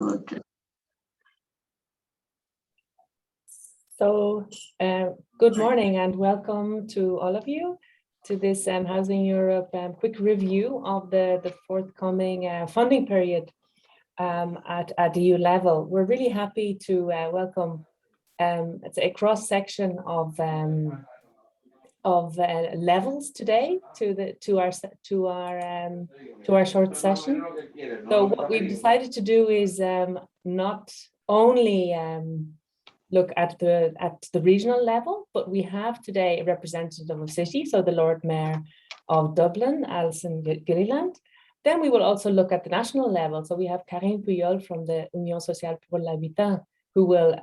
Okay. So, good morning and welcome to all of you to this Housing Europe quick review of the forthcoming funding period at EU level. We're really happy to welcome it's a cross section of levels today to our short session. So what we've decided to do is not only look at the regional level, but we have today a representative of a city, so the Lord Mayor of Dublin, Alison Gilliland. Then we will also look at the national level. So we have Karine Puyol from the Union Sociale pour l'Habitat, who will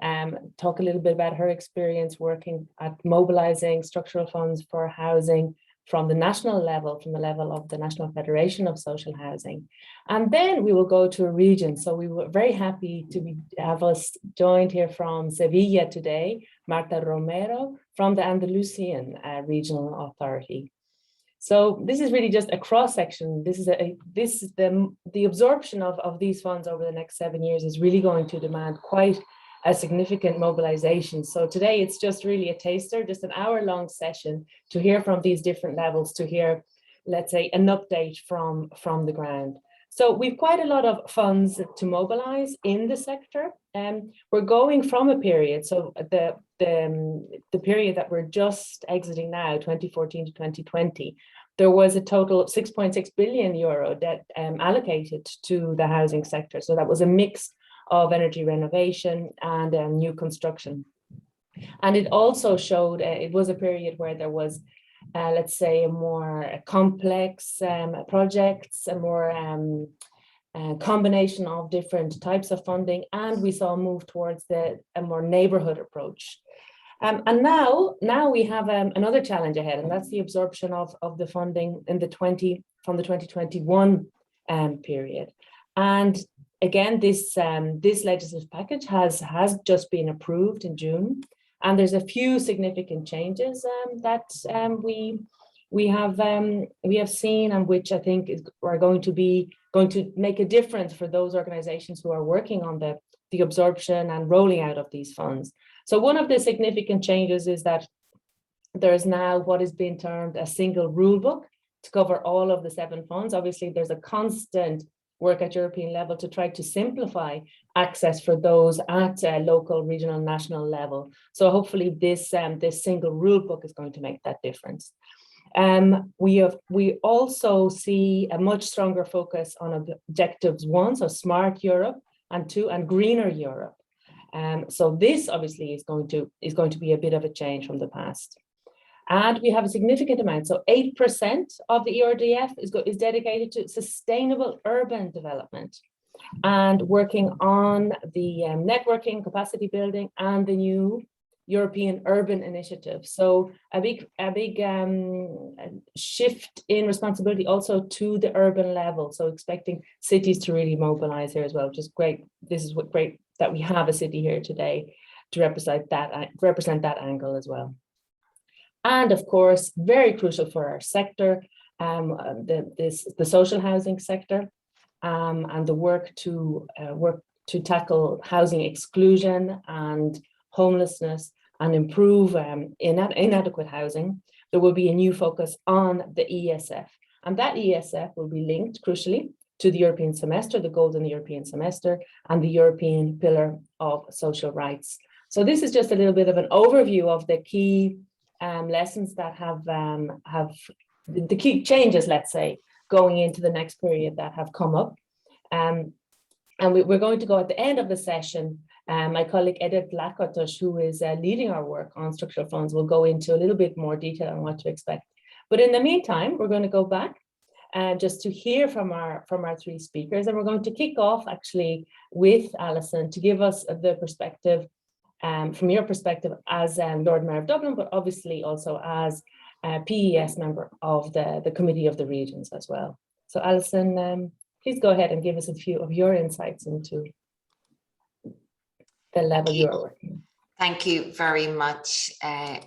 talk a little bit about her experience working at mobilizing structural funds for housing from the national level, from the level of the National Federation of Social Housing. And then we will go to a region. So we were very happy to have us joined here from Sevilla today, Marta Romero from the Andalusian Regional Authority. So this is really just a cross section. This is the absorption of these funds over the next 7 years is really going to demand quite a significant mobilization. So today it's just really a taster, just an hour-long session to hear from these different levels, to hear, let's say, an update from the ground. So we've quite a lot of funds to mobilize in the sector, and we're going from a period. So the period that we're just exiting now, 2014 to 2020, there was a total of 6.6 billion euro that allocated to the housing sector. So that was a mix of energy renovation and new construction. And it also showed, it was a period where there was, let's say, a more complex projects, a more combination of different types of funding, and we saw a move towards a more neighborhood approach. And now we have another challenge ahead, and that's the absorption of the funding in from the 2021 period. And again, this legislative package has just been approved in June, and there's a few significant changes that we have seen, and which I think are going to make a difference for those organizations who are working on the absorption and rolling out of these funds. So one of the significant changes is that there is now what is being termed a single rule book to cover all of the 7 funds. Obviously, there's a constant work at European level to try to simplify access for those at local, regional, national level. So hopefully this single rule book is going to make that difference. We also see a much stronger focus on objectives 1, so smart Europe, and 2, and greener Europe. So this obviously is going to be a bit of a change from the past. And we have a significant amount, so 8% of the ERDF is dedicated to sustainable urban development and working on the networking, capacity building, and the new European Urban Initiative. So a big shift in responsibility also to the urban level. So expecting cities to really mobilize here as well, which is great. This is great that we have a city here today to represent that angle as well. And of course, very crucial for our sector, the social housing sector, and the work to tackle housing exclusion and homelessness and improve inadequate housing. There will be a new focus on the ESF, and that ESF will be linked crucially to the European semester, the goals in the European semester, and the European pillar of social rights. So this is just a little bit of an overview of the key lessons that have the key changes, let's say, going into the next period that have come up. And we're going to go at the end of the session. My colleague Edith Lakotosh, who is leading our work on structural funds, will go into a little bit more detail on what to expect. But in the meantime, we're going to go back just to hear from our 3 speakers, and we're going to kick off actually with Alison to give us the perspective. From your perspective as Lord Mayor of Dublin, but obviously also as a PES member of the Committee of the Regions as well. So Alison, please go ahead and give us a few of your insights into the level you are working. Thank you very much,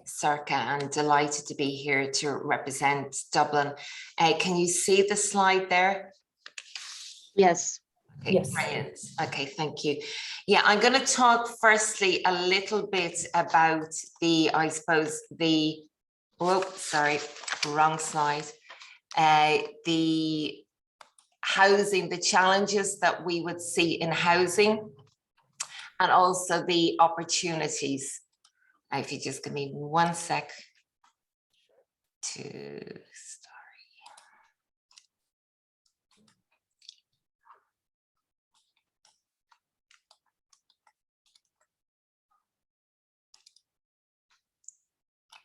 Circa, and delighted to be here to represent Dublin. Can you see the slide there? Yes. Okay, Yes. brilliant. Okay, thank you. Yeah, I'm going to talk firstly a little bit about the, I suppose, the, oh, sorry, wrong slide. The housing, the challenges that we would see in housing, and also the opportunities. If you just give me 1 sec to start.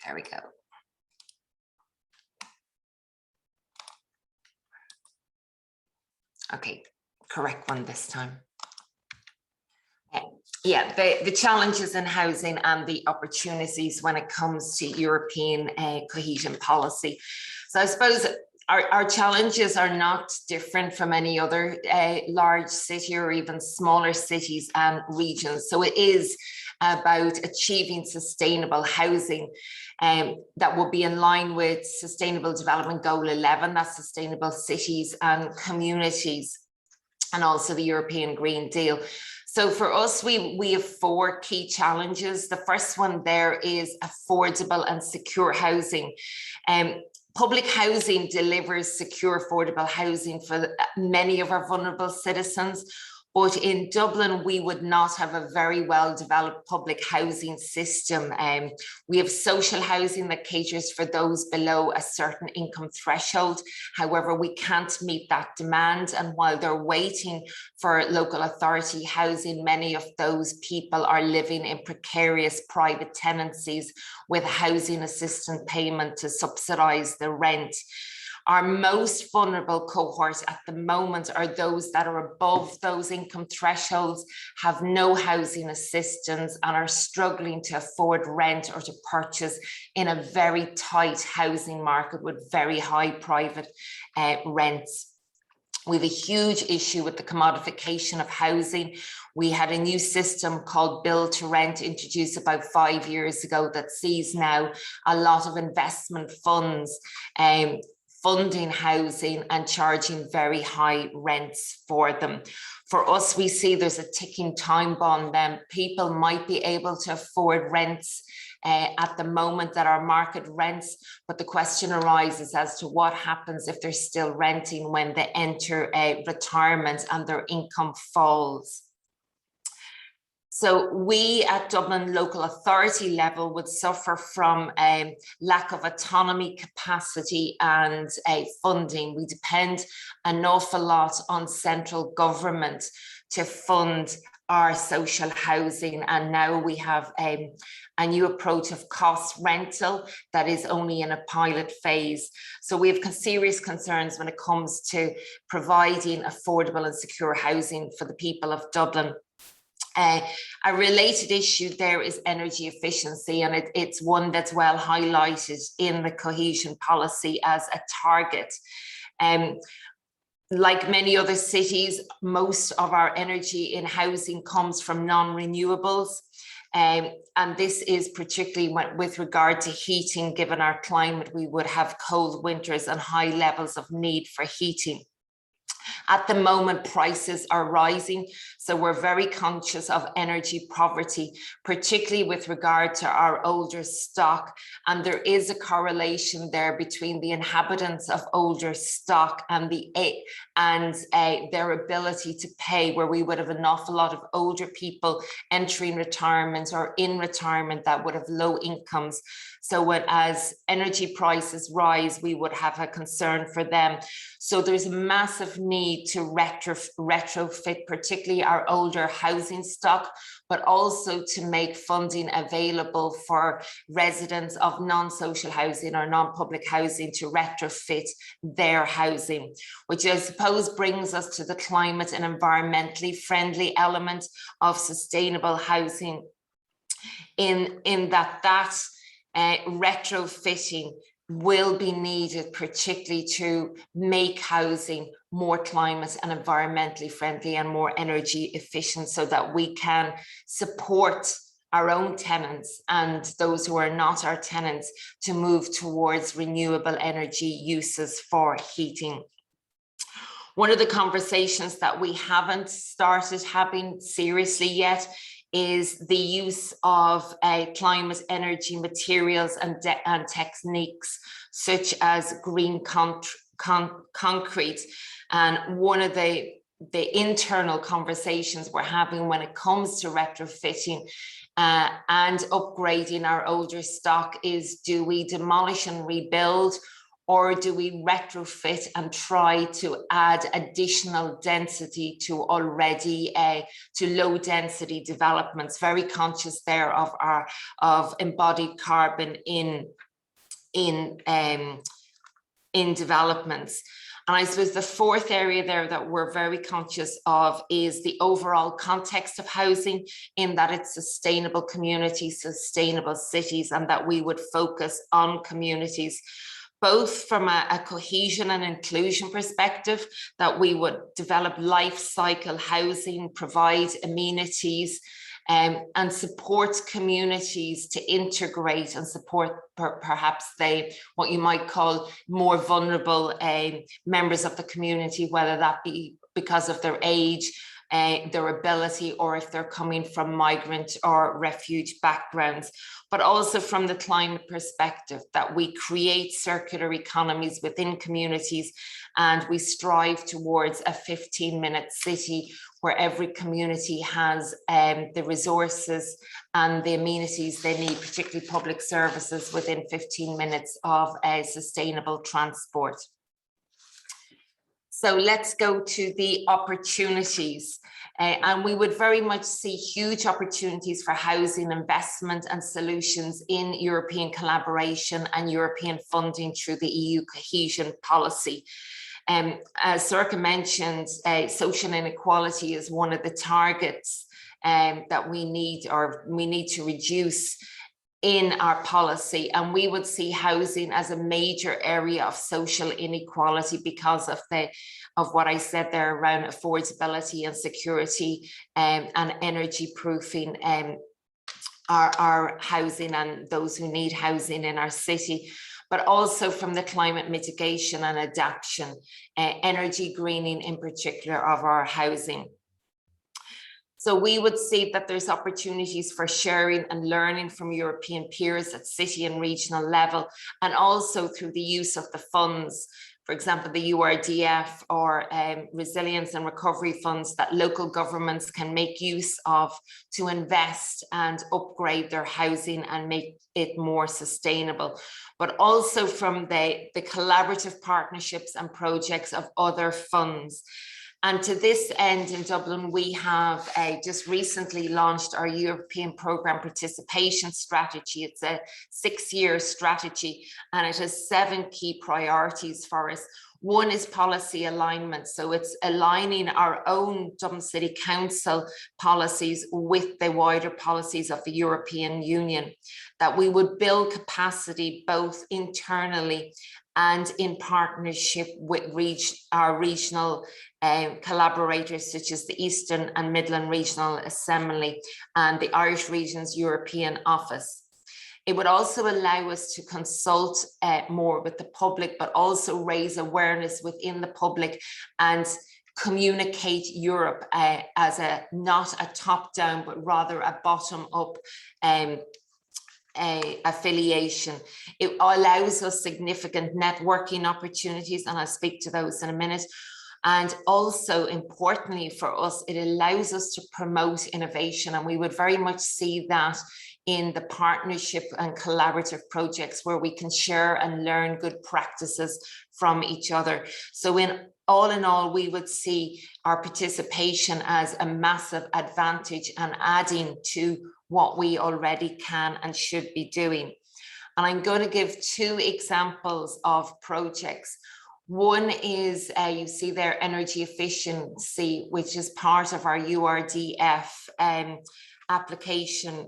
There we go. Okay, correct one this time. Yeah, the challenges in housing and the opportunities when it comes to European cohesion policy. So I suppose our challenges are not different from any other large city or even smaller cities and regions. So it is about achieving sustainable housing that will be in line with Sustainable Development Goal 11, that's sustainable cities and communities, and also the European Green Deal. So for us, we have 4 key challenges. The first one there is affordable and secure housing. Public housing delivers secure, affordable housing for many of our vulnerable citizens. But in Dublin, we would not have a very well developed public housing system. We have social housing that caters for those below a certain income threshold. However, we can't meet that demand. And while they're waiting for local authority housing, many of those people are living in precarious private tenancies with housing assistance payment to subsidise the rent. Our most vulnerable cohort at the moment are those that are above those income thresholds, have no housing assistance, and are struggling to afford rent or to purchase in a very tight housing market with very high private rents. We have a huge issue with the commodification of housing. We had a new system called Build to Rent introduced about 5 years ago that sees now a lot of investment funds funding housing and charging very high rents for them. For us, we see there's a ticking time bomb. Then people might be able to afford rents at the moment that are market rents, but the question arises as to what happens if they're still renting when they enter retirement and their income falls. So we at Dublin local authority level would suffer from a lack of autonomy, capacity and funding. We depend an awful lot on central government to fund our social housing, and now we have a new approach of cost rental that is only in a pilot phase. So we have serious concerns when it comes to providing affordable and secure housing for the people of Dublin. A related issue there is energy efficiency, and it's one that's well highlighted in the cohesion policy as a target. Like many other cities, most of our energy in housing comes from non-renewables. And this is particularly with regard to heating. Given our climate, we would have cold winters and high levels of need for heating. At the moment, prices are rising, so we're very conscious of energy poverty, particularly with regard to our older stock. And there is a correlation there between the inhabitants of older stock and their ability to pay, where we would have an awful lot of older people entering retirement or in retirement that would have low incomes. So as energy prices rise, we would have a concern for them. So there's a massive need to retrofit, particularly our older housing stock, but also to make funding available for residents of non-social housing or non-public housing to retrofit their housing, which I suppose brings us to the climate and environmentally friendly element of sustainable housing, in that retrofitting will be needed, particularly to make housing more climate and environmentally friendly and more energy efficient, so that we can support our own tenants and those who are not our tenants to move towards renewable energy uses for heating. One of the conversations that we haven't started having seriously yet is the use of climate, energy, materials and techniques such as green concrete. And one of the internal conversations we're having when it comes to retrofitting and upgrading our older stock is, do we demolish and rebuild, or do we retrofit and try to add additional density to already to low density developments? Very conscious there of embodied carbon in developments. And I suppose the fourth area there that we're very conscious of is the overall context of housing, in that it's sustainable communities, sustainable cities, and that we would focus on communities, both from a cohesion and inclusion perspective, that we would develop life cycle housing, provide amenities, and support communities to integrate and support perhaps what you might call more vulnerable members of the community, whether that be because of their age, their ability, or if they're coming from migrant or refugee backgrounds. But also from the climate perspective, that we create circular economies within communities, and we strive towards a 15-minute city where every community has the resources and the amenities they need, particularly public services, within 15 minutes of sustainable transport. So let's go to the opportunities. And we would very much see huge opportunities for housing investment and solutions in European collaboration and European funding through the EU Cohesion Policy. As Sorcha mentioned, social inequality is one of the targets that we need to reduce in our policy, and we would see housing as a major area of social inequality because of what I said there around affordability and security and energy proofing our housing and those who need housing in our city, but also from the climate mitigation and adaptation, energy greening in particular of our housing. So we would see that there's opportunities for sharing and learning from European peers at city and regional level, and also through the use of the funds, for example, the URDF or resilience and recovery funds that local governments can make use of to invest and upgrade their housing and make it more sustainable, but also from the collaborative partnerships and projects of other funds. And to this end, in Dublin, we have just recently launched our European Programme Participation Strategy. It's a 6-year strategy, and it has 7 key priorities for us. One is policy alignment. So it's aligning our own Dublin City Council policies with the wider policies of the European Union, that we would build capacity both internally and in partnership with our regional collaborators, such as the Eastern and Midland Regional Assembly and the Irish Region's European Office. It would also allow us to consult more with the public, but also raise awareness within the public and communicate Europe as not a top-down, but rather a bottom-up affiliation. It allows us significant networking opportunities, and I'll speak to those in a minute. And also importantly for us, it allows us to promote innovation, and we would very much see that in the partnership and collaborative projects where we can share and learn good practices from each other. So in all, we would see our participation as a massive advantage and adding to what we already can and should be doing. And I'm going to give 2 examples of projects. One is, you see there, energy efficiency, which is part of our URDF application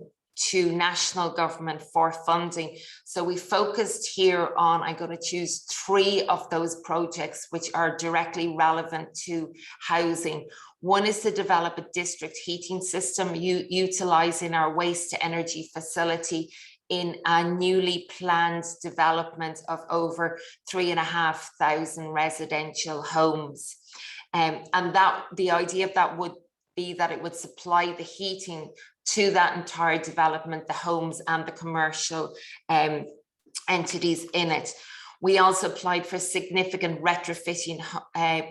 to national government for funding. So we focused here on, I'm going to choose 3 of those projects which are directly relevant to housing. One is to develop a district heating system utilising our waste to energy facility in a newly planned development of over 3,500 residential homes. And that the idea of that would be that it would supply the heating to that entire development, the homes and the commercial entities in it. We also applied for a significant retrofitting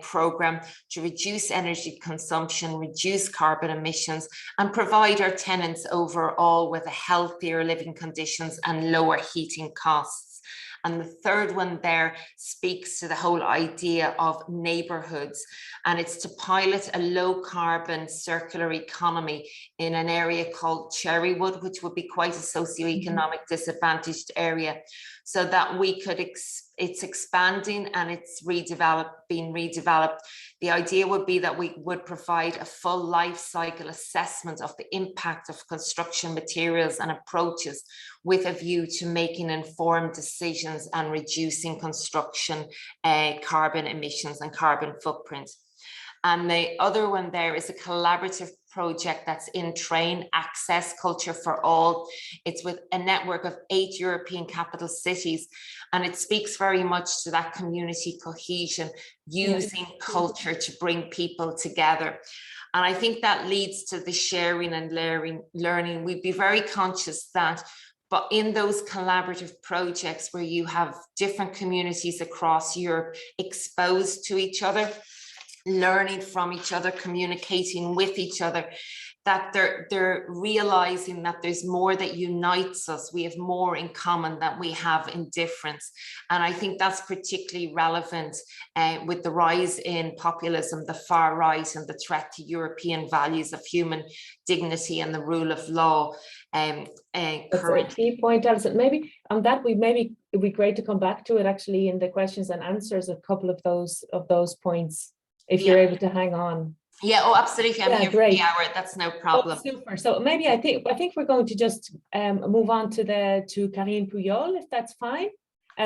program to reduce energy consumption, reduce carbon emissions, and provide our tenants overall with a healthier living conditions and lower heating costs. And the third one there speaks to the whole idea of neighborhoods, and it's to pilot a low carbon circular economy in an area called Cherrywood, which would be quite a socioeconomic disadvantaged area, so that we could, it's expanding and it's being redeveloped. The idea would be that we would provide a full life cycle assessment of the impact of construction materials and approaches with a view to making informed decisions and reducing construction carbon emissions and carbon footprint. And the other one there is a collaborative project that's in Train, Access Culture for All. It's with a network of 8 European capital cities, and it speaks very much to that community cohesion, using culture to bring people together. And I think that leads to the sharing and learning. We'd be very conscious that, but in those collaborative projects where you have different communities across Europe exposed to each other, learning from each other, communicating with each other, that they're realizing that there's more that unites us. We have more in common than we have in difference. And I think that's particularly relevant with the rise in populism, the far right, and the threat to European values of human dignity and the rule of law. That's a key point, Alison. Maybe on that, it'd be great to come back to it actually in the questions and answers, a couple of those points, if you're able to hang on. Yeah, oh, absolutely. I'm here great. for the hour. That's no problem. Oh, super. So maybe I think we're going to just move on to Karine Puyol, if that's fine.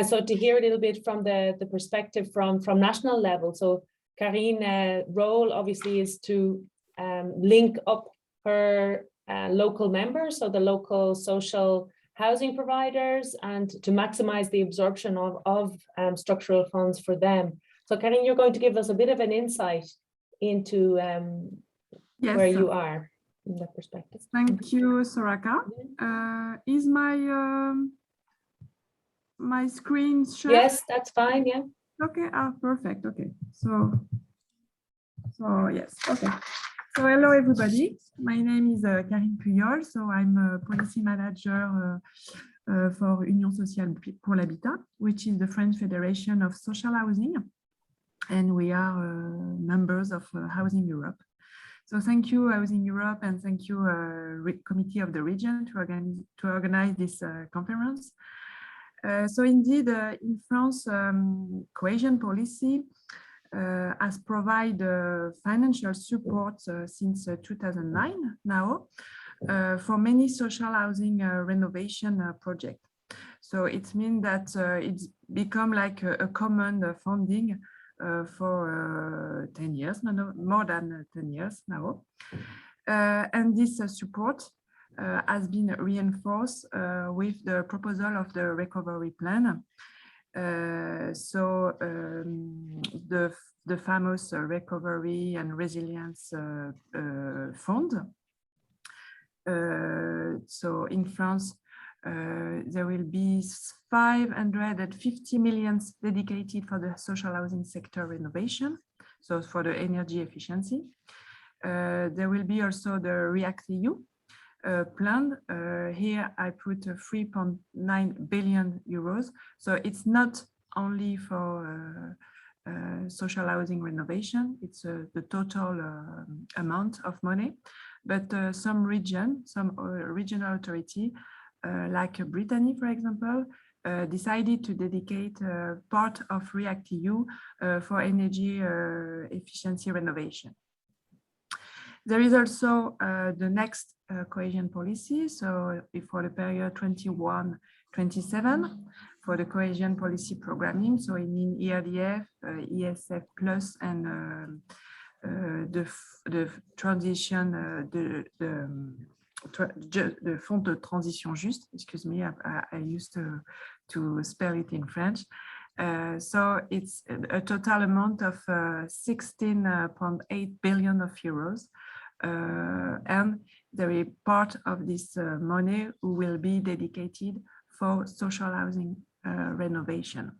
So to hear a little bit from the perspective from national level. So Karine's role obviously is to link up her local members, so the local social housing providers, and to maximize the absorption of structural funds for them. So Karine, you're going to give us a bit of an insight into where you are in that perspective. Thank you, Soraka. Is my screen shared? Yes, that's fine. Yeah. Okay. Perfect. Okay. So yes. Okay. So hello, everybody. My name is Karine Puyol. So I'm a policy manager for Union Sociale pour l'Habitat, which is the French Federation of Social Housing. And we are members of Housing Europe. So thank you, Housing Europe, and thank you, Committee of the Region, to organize this conference. So indeed, in France, Cohesion Policy has provided financial support since 2009 now for many social housing renovation projects. So it means that it's become like a common funding for 10 years, more than 10 years now. And this support has been reinforced with the proposal of the recovery plan. So the famous Recovery and Resilience Fund. So in France, there will be 550 million dedicated for the social housing sector renovation, so for the energy efficiency. There will be also the REACT-EU plan. Here I put 3.9 billion euros. So it's not only for social housing renovation, it's the total amount of money, but some regional authority like Brittany, for example, decided to dedicate part of REACT-EU for energy efficiency renovation. There is also the next cohesion policy, so for the period 21-27 for the cohesion policy programming, so it means ERDF, ESF Plus, and the transition, the Fonds de Transition Juste, excuse me, I used to spell it in French, So it's a total amount of 16.8 billion of euros. And the part of this money will be dedicated for social housing renovation.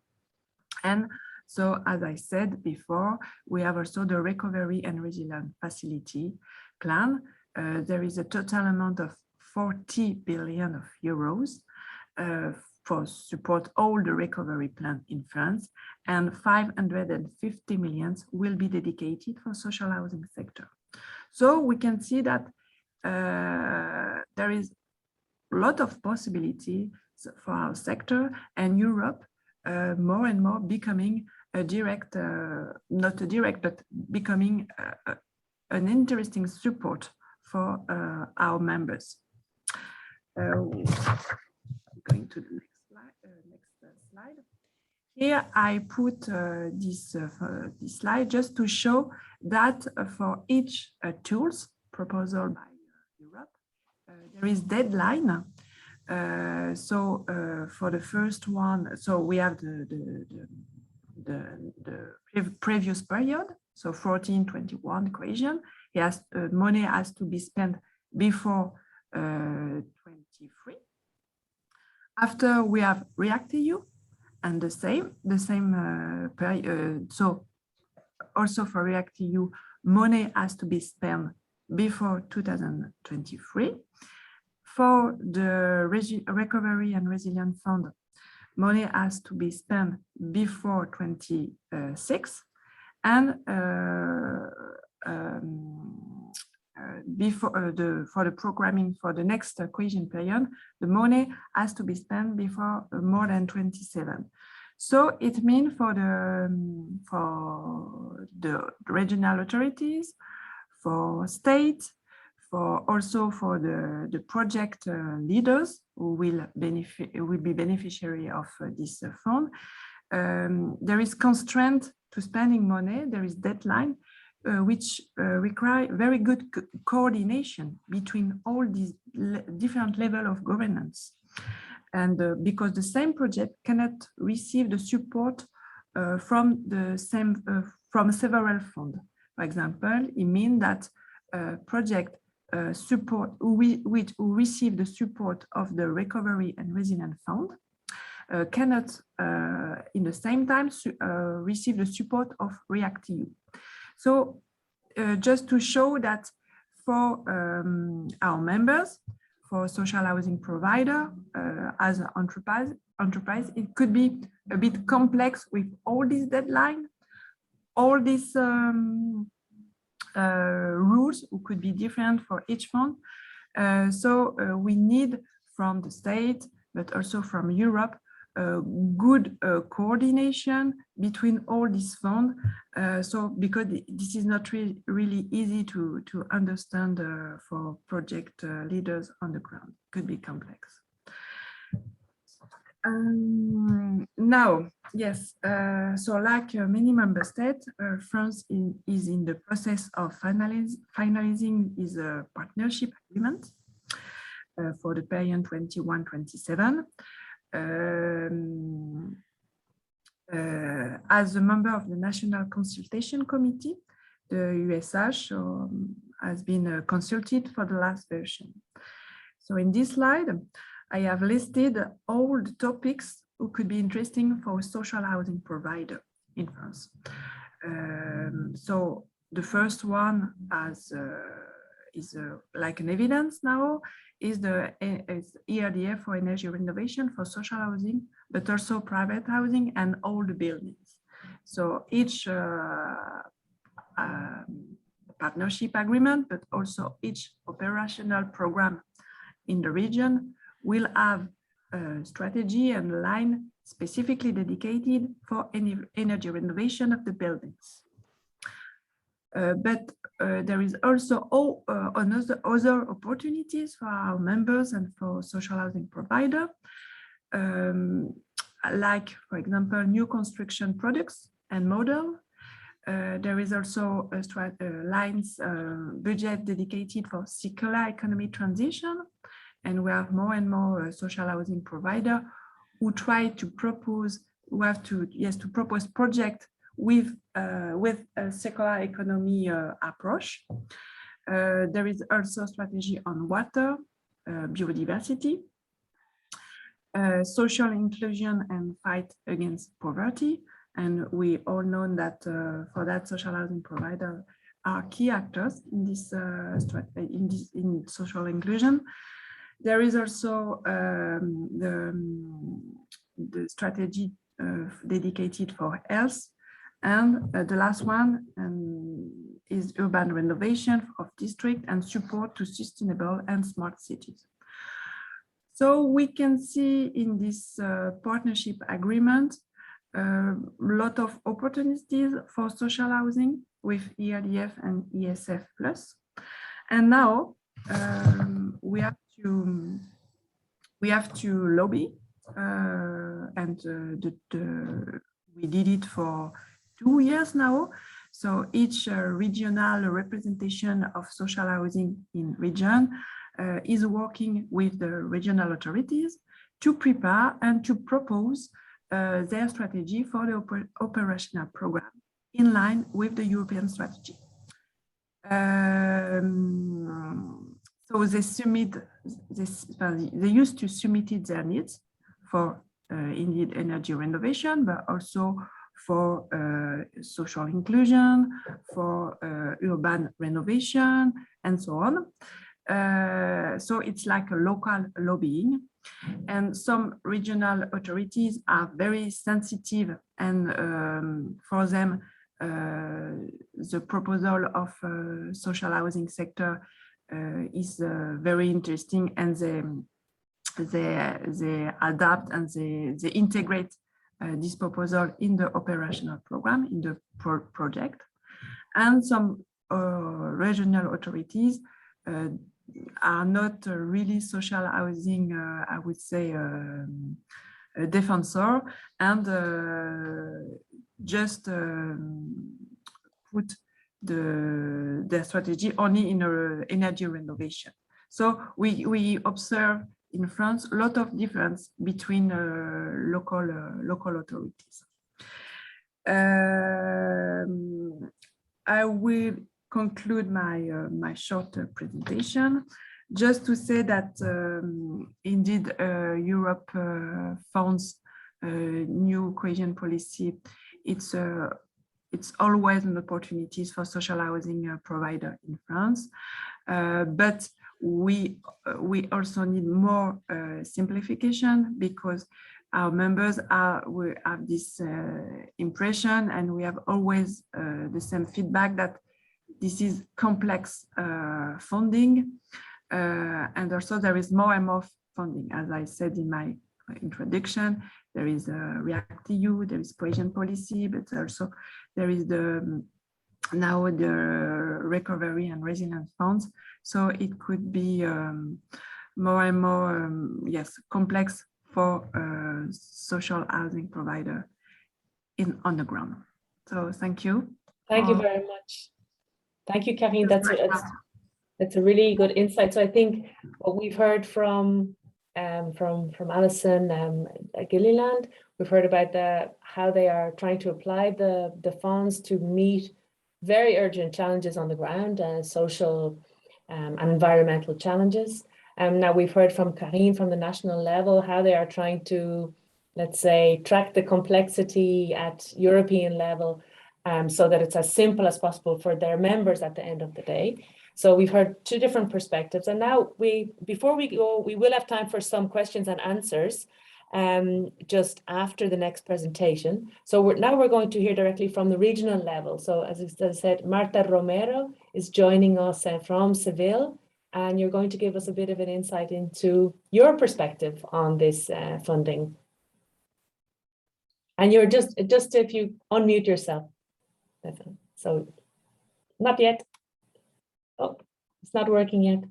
And so, as I said before, we have also the Recovery and Resilience Facility plan. There is a total amount of 40 billion of euros for support all the recovery plan in France, and 550 million will be dedicated for social housing sector. So we can see that there is a lot of possibility for our sector, and Europe more and more becoming a direct, not a direct, but becoming an interesting support for our members. Going to the next slide. Here I put this slide just to show that for each tools proposal by Europe, there is deadline. So for the first one, so we have the previous period, so 14-21 cohesion. Yes, money has to be spent before 23. After we have REACT-EU, and the same period. So also for REACT-EU, money has to be spent before 2023. For the Recovery and Resilience Fund, money has to be spent before 26, and for the programming for the next cohesion period, the money has to be spent before more than 27. So it means for the regional authorities, for states, also for the project leaders who will be beneficiary of this fund. There is constraint to spending money. There is deadline, which require very good coordination between all these different levels of governance. And because the same project cannot receive the support from several funds. For example, it means that project support which receive the support of the Recovery and Resilience Fund cannot in the same time receive the support of REACT-EU. So just to show that for our members, for social housing provider as an enterprise, it could be a bit complex with all these deadlines, all these rules could be different for each fund. So we need from the state, but also from Europe, good coordination between all these funds. So because this is not really easy to understand for project leaders on the ground, could be complex. Now, yes, so like many member states, France is in the process of finalizing its partnership agreement for the period 21-27. As a member of the National Consultation Committee, the USH has been consulted for the last version. So in this slide, I have listed all the topics who could be interesting for a social housing provider in France. So the first one is like an evidence now, is ERDF for energy renovation for social housing, but also private housing and all the buildings. So each partnership agreement, but also each operational program in the region will have a strategy and line specifically dedicated for energy renovation of the buildings. But there is also other opportunities for our members and for social housing provider, like, for example, new construction products and model. There is also a lines budget dedicated for circular economy transition. And we have more and more social housing provider who try to propose to propose project with a circular economy approach. There is also strategy on water, biodiversity, social inclusion and fight against poverty. And we all know that for that, social housing provider are key actors in this in social inclusion. There is also the strategy dedicated for health, and the last one is urban renovation of district and support to sustainable and smart cities. So we can see in this partnership agreement a lot of opportunities for social housing with ERDF and ESF+. And now we have to lobby, and we did it for 2 years now. So each regional representation of social housing in region is working with the regional authorities to prepare and to propose their strategy for the operational program in line with the European strategy. So they used to submit their needs for indeed energy renovation, but also for social inclusion, for urban renovation, and so on. So it's like a local lobbying, and some regional authorities are very sensitive, and for them the proposal of social housing sector is very interesting, and they adapt and they integrate this proposal in the operational program, in the project. And some regional authorities are not really social housing, I would say, a defensor, and just put their strategy only in energy renovation. So we observe in France a lot of difference between local authorities. I will conclude my short presentation just to say that indeed Europe funds new cohesion policy. It's always an opportunity for social housing provider in France, but we also need more simplification, because our members we have this impression, and we have always the same feedback, that this is complex funding, and also there is more and more funding. As I said in my introduction, there is REACT-EU, there is Cohesion Policy, but also there is now the Recovery and Resilience Funds. So it could be more and more, complex for social housing provider on the ground. So thank you. Thank you very much. Thank you, Karine. That's a really good insight. So I think what we've heard from Alison Gilliland, we've heard about how they are trying to apply the funds to meet very urgent challenges on the ground, social and environmental challenges. Now we've heard from Karine from the national level how they are trying to, let's say, track the complexity at European level, so that it's as simple as possible for their members at the end of the day. So we've heard two different perspectives, and now before we go, we will have time for some questions and answers just after the next presentation. So we're going to hear directly from the regional level. So as I said, Marta Romero is joining us from Seville, and you're going to give us a bit of an insight into your perspective on this funding. And you're just if you unmute yourself. So not yet. Oh, it's not working yet.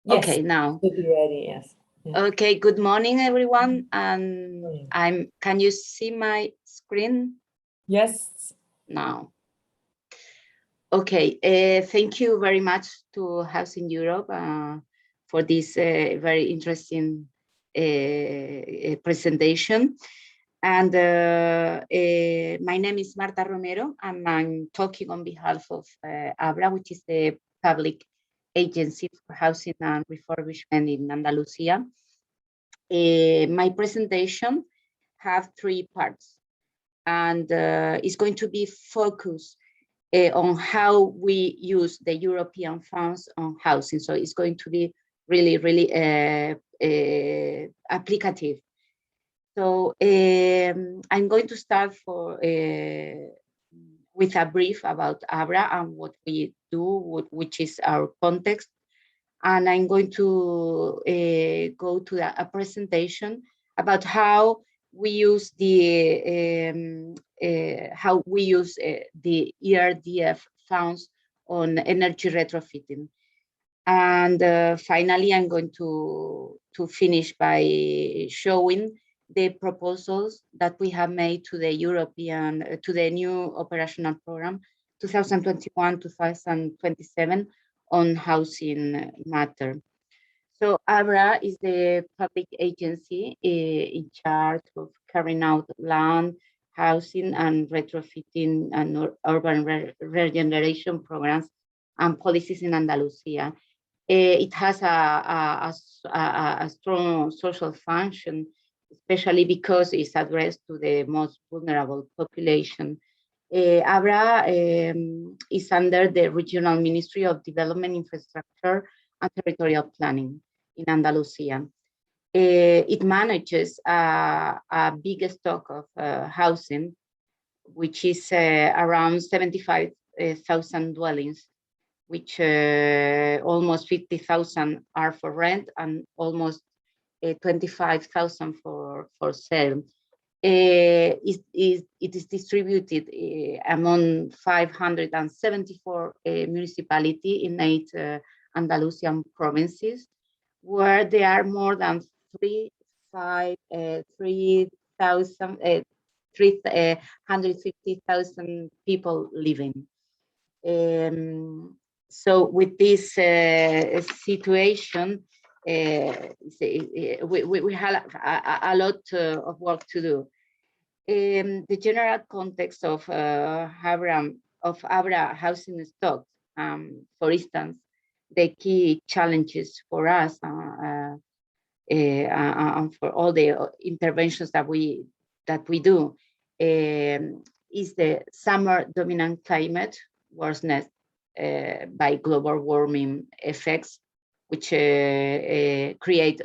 Yes, okay, now. We'll be ready, yes. Yeah. Okay, good morning, everyone. And can you see my screen? Yes. Now. Okay, thank you very much to Housing Europe for this very interesting presentation. And my name is Marta Romero, and I'm talking on behalf of ABRA, which is the Public Agency for Housing and Refurbishment in Andalusia. My presentation have 3 parts, and it's going to be focused on how we use the European funds on housing. So it's going to be really, really applicative. So I'm going to start with a brief about ABRA and what we do, which is our context. And I'm going to go to a presentation about how we use the ERDF funds on energy retrofitting. And finally, I'm going to finish by showing the proposals that we have made to the to the new operational program 2021-2027 on housing matter. So ABRA is the public agency in charge of carrying out land, housing, and retrofitting and urban regeneration programs and policies in Andalusia. It has a strong social function, especially because it's addressed to the most vulnerable population. ABRA is under the Regional Ministry of Development, Infrastructure, and Territorial Planning in Andalusia. It manages a big stock of housing, which is around 75,000 dwellings, which almost 50,000 are for rent and almost 25,000 for sale. It is distributed among 574 municipalities in 8 Andalusian provinces, where there are more than 350,000 people living. So with this situation, we have a lot of work to do. The general context of ABRA housing stock, for instance, the key challenges for us and for all the interventions that we do is the summer dominant climate worsened by global warming effects, which create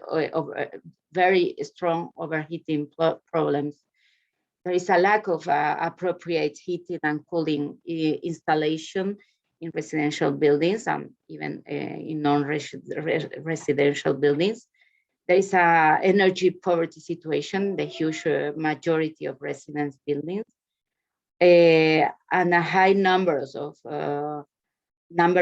very strong overheating problems. There is a lack of appropriate heating and cooling installation in residential buildings and even in non-residential buildings. There is an energy poverty situation, the huge majority of residence buildings, and a high number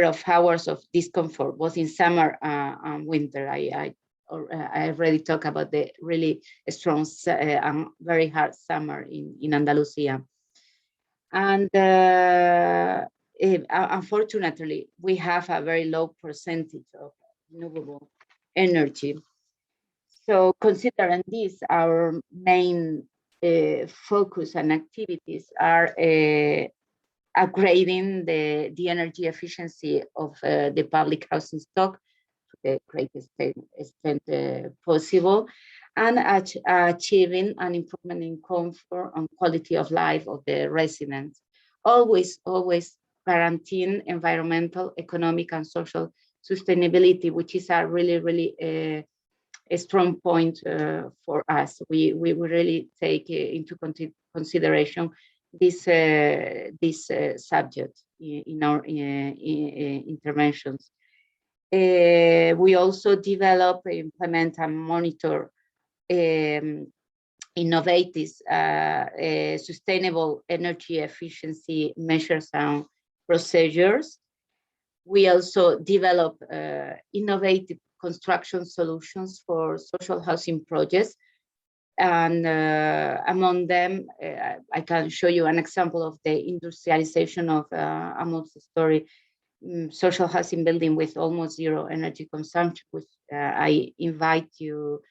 of hours of discomfort, both in summer and winter. I already talked about the really strong and very hard summer in Andalusia. And unfortunately, we have a very low percentage of renewable energy. So considering this, our main focus and activities are upgrading the energy efficiency of the public housing stock to the greatest extent possible, and achieving an improvement in comfort and quality of life of the residents. Always guaranteeing environmental, economic, and social sustainability, which is a really a strong point for us. We really take into consideration this subject in our interventions. We also develop, implement, and monitor innovative sustainable energy efficiency measures and procedures. We also develop innovative construction solutions for social housing projects. And among them, I can show you an example of the industrialization of a multi-story social housing building with almost zero energy consumption, which I invite you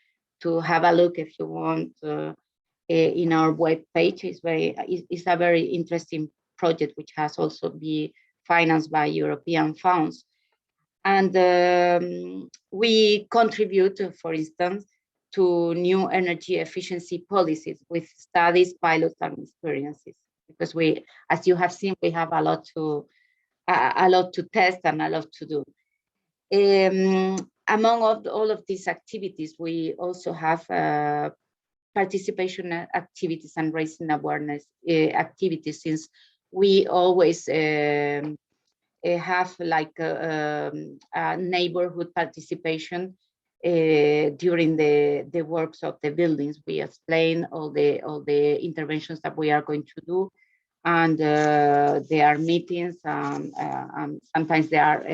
to have a look if you want in our web page. It's a very interesting project which has also been financed by European funds. And we contribute, for instance, to new energy efficiency policies with studies, pilots, and experiences. Because we, as you have seen, we have a lot to test and a lot to do. Among all of these activities, we also have participation activities and raising awareness activities, since we always have like a neighborhood participation during the works of the buildings. We explain all the interventions that we are going to do, and there are meetings, and sometimes there are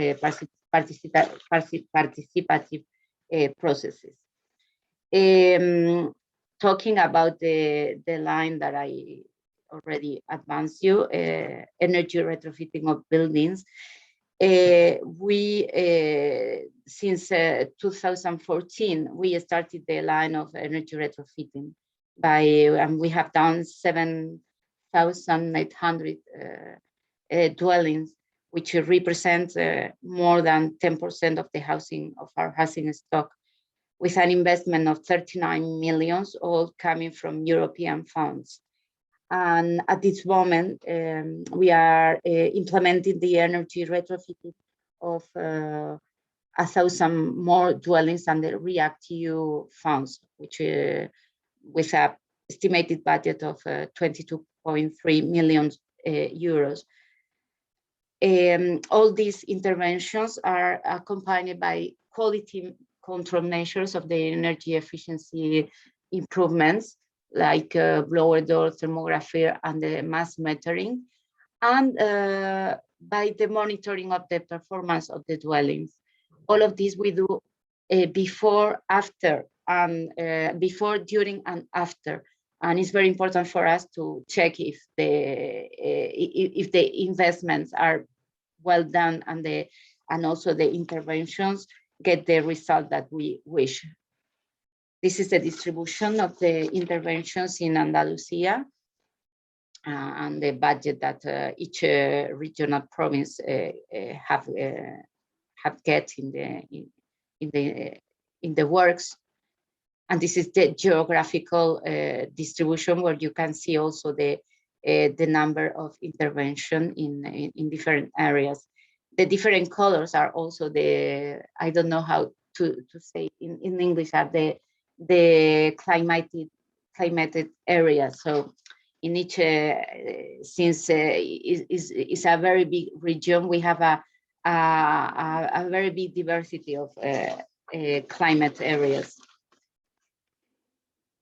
participative processes. Talking about the line that I already advanced you, energy retrofitting of buildings. We, since 2014, we started the line of energy retrofitting and we have done 7,800 dwellings, which represents more than 10% of our housing stock, with an investment of 39 million, all coming from European funds. And at this moment, we are implementing the energy retrofitting of 1,000 more dwellings under REACT-EU funds, which with an estimated budget of 22.3 million euros. All these interventions are accompanied by quality control measures of the energy efficiency improvements, like blower door thermography and the mass metering, and by the monitoring of the performance of the dwellings. All of this we do before, after, and before, during, and after. And it's very important for us to check if the investments are well done, and also the interventions get the result that we wish. This is the distribution of the interventions in Andalusia and the budget that each regional province have get in the works. And this is the geographical distribution, where you can see also the number of intervention in different areas. The different colors are also I don't know how to say in English, are the climated area. So in each, since it's a very big region, we have a very big diversity of climate areas.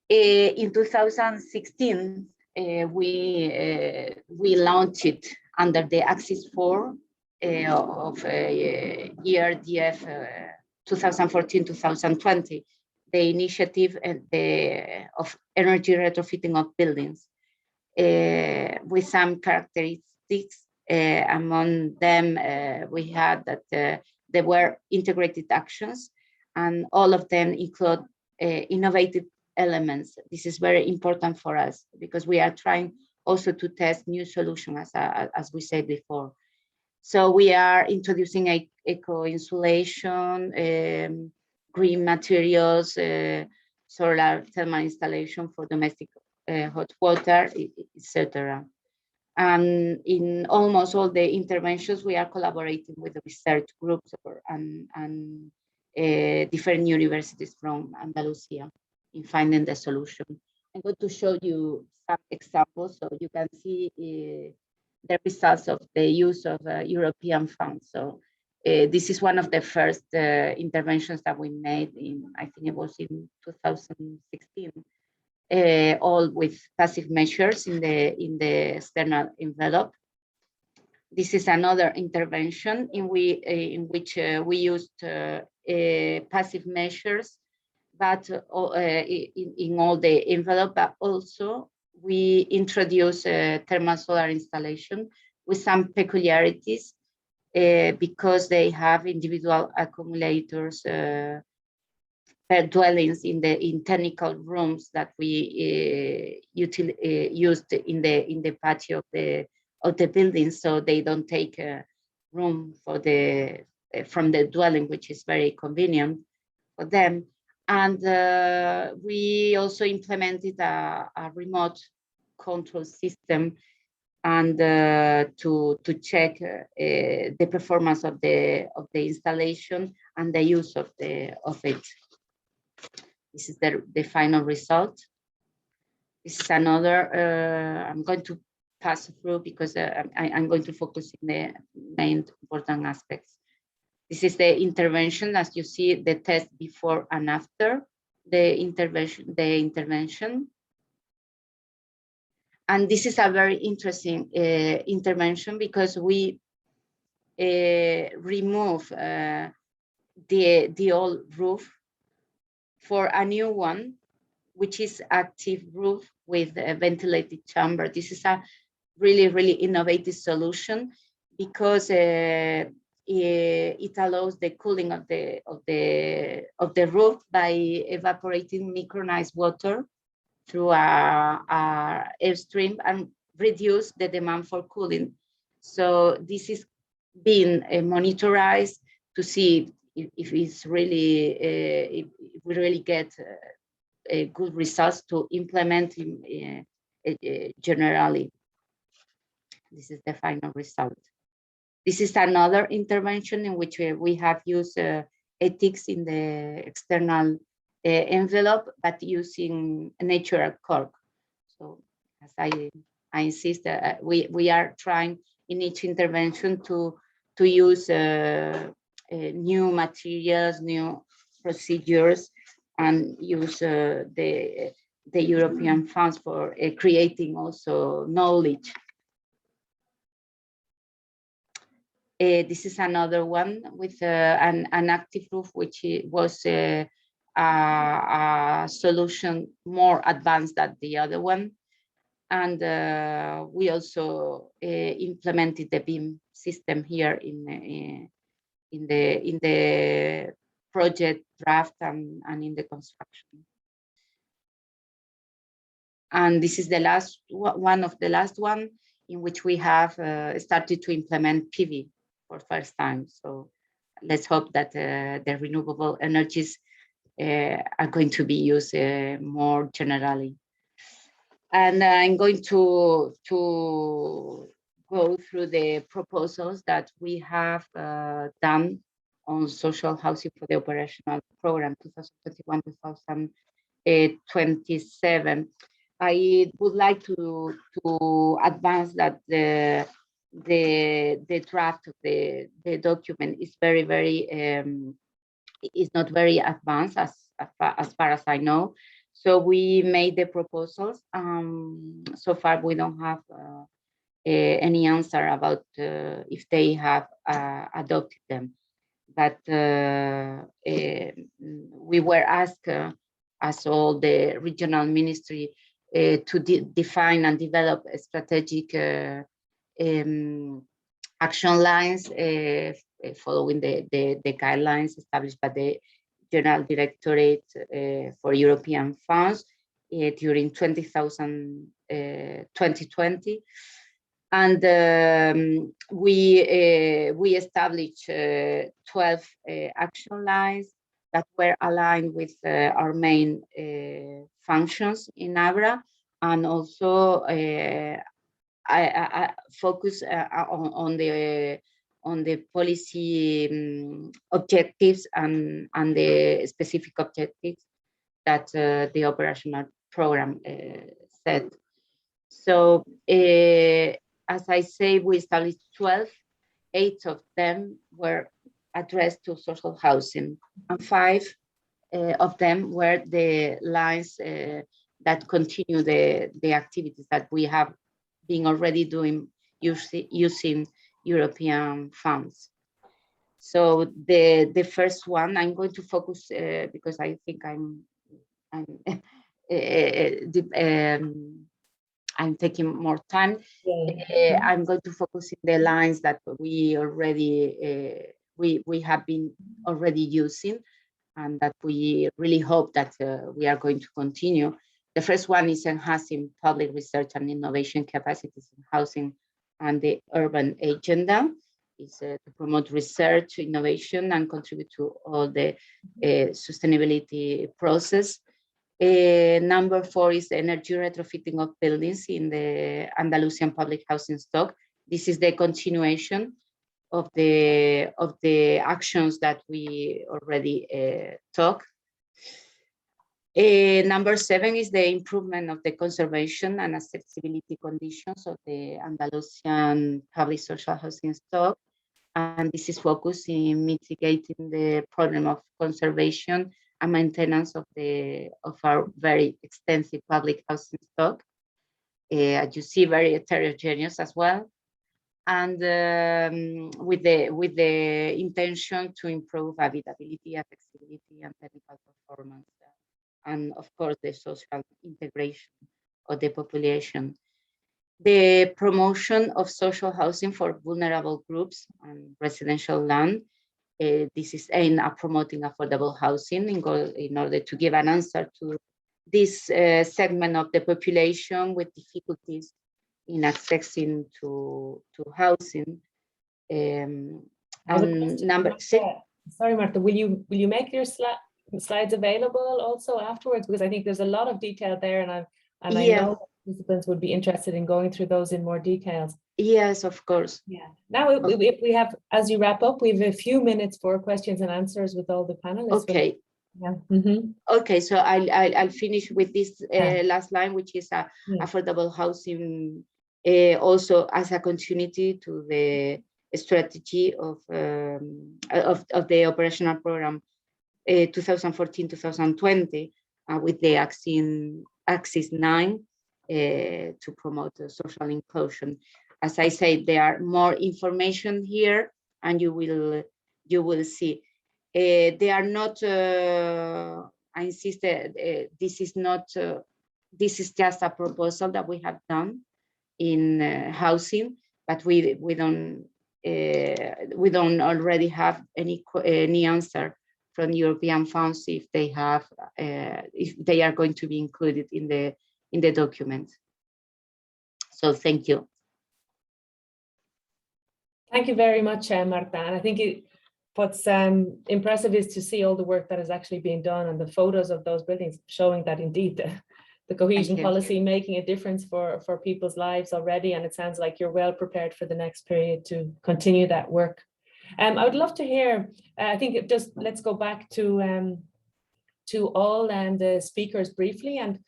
In 2016, we launched it under the Axis 4 of ERDF 2014-2020. The initiative of energy retrofitting of buildings with some characteristics. Among them, we had that there were integrated actions, and all of them include innovative elements. This is very important for us because we are trying also to test new solutions, as we said before. So we are introducing eco-insulation, green materials, solar thermal installation for domestic hot water, etc. And in almost all the interventions, we are collaborating with the research groups and different universities from Andalusia in finding the solution. I'm going to show you some examples so you can see the results of the use of European funds. So this is one of the first interventions that we made in, I think it was in 2016, all with passive measures in the external envelope. This is another intervention in which we used passive measures, but in all the envelope, but also we introduced thermal solar installation with some peculiarities because they have individual accumulators per dwellings in technical rooms that we used in the patio of the building, so they don't take room for from the dwelling, which is very convenient for them. And we also implemented a remote control system and to check the performance of the installation and the use of it. This is the final result. This is another. I'm going to pass through because I'm going to focus in the main important aspects. This is the intervention, as you see, the test before and after the intervention. And this is a very interesting intervention because we remove the old roof for a new one, which is active roof with a ventilated chamber. This is a really, really innovative solution because it allows the cooling of the roof by evaporating micronized water through a airstream and reduce the demand for cooling. So this is being monitored to see if it's really if we really get good results to implement generally. This is the final result. This is another intervention in which we have used ethics in the external envelope, but using natural cork. So as I insist, we are trying in each intervention to use new materials, new procedures, and use the European funds for creating also knowledge. This is another one with an active roof, which was a solution more advanced than the other one. And we also implemented the beam system here in the project draft and in the construction. And this is the last one of the last one in which we have started to implement PV for first time. So let's hope that the renewable energies are going to be used more generally. And I'm going to go through the proposals that we have done on social housing for the operational program 2021-2027. I would like to advance that the draft of the document is is not very advanced as far as I know. So we made the proposals. So far, we don't have any answer about if they have adopted them. But we were asked, as all the regional ministry, to define and develop a strategic action lines following the guidelines established by the General Directorate for European Funds during 2020. And we established 12 action lines that were aligned with our main functions in ABRA, and also I focus on the policy objectives and the specific objectives that the operational program set. So as I say, we established 12, 8 of them were addressed to social housing, and 5 of them were the lines that continue the activities that we have been already doing using European funds. So the first one, I'm going to focus because I think I'm taking more time. Yeah. I'm going to focus in the lines that we already we have been already using, and that we really hope that we are going to continue. The first one is enhancing public research and innovation capacities in housing and the urban agenda. Is to promote research, innovation, and contribute to all the sustainability process. Number 4 is the energy retrofitting of buildings in the Andalusian public housing stock. This is the continuation of the actions that we already talked. Number 7 is the improvement of the conservation and accessibility conditions of the Andalusian public social housing stock. And this is focused in mitigating the problem of conservation and maintenance of our very extensive public housing stock. As you see, very heterogeneous as well, and with the intention to improve habitability, accessibility, and technical performance, and of course the social integration of the population. The promotion of social housing for vulnerable groups and residential land. This is aimed at promoting affordable housing in order to give an answer to this segment of the population with difficulties in accessing to housing. And number 6. Sorry, Marta, will you make your slides available also afterwards? Because I think there's a lot of detail there, and I know participants would be interested in going through those in more details. Yes, of course. Yeah. Now, if we have, as you wrap up, we have a few minutes for questions and answers with all the panelists. Okay. Yeah. Okay, so I'll finish with this last line, which is affordable housing, also as a continuity to the strategy of the operational program 2014-2020 with the Axis 9 to promote social inclusion. As I say, there are more information here, and you will see. They are not. I insist that this is not. This is just a proposal that we have done in housing, but we don't already have any answer from European funds if they are going to be included in the document. So thank you. Thank you very much, Marta. And I think what's impressive is to see all the work that is actually being done and the photos of those buildings showing that indeed the cohesion policy making a difference for people's lives already. And it sounds like you're well prepared for the next period to continue that work. I would love to hear, I think let's go back to all the speakers briefly and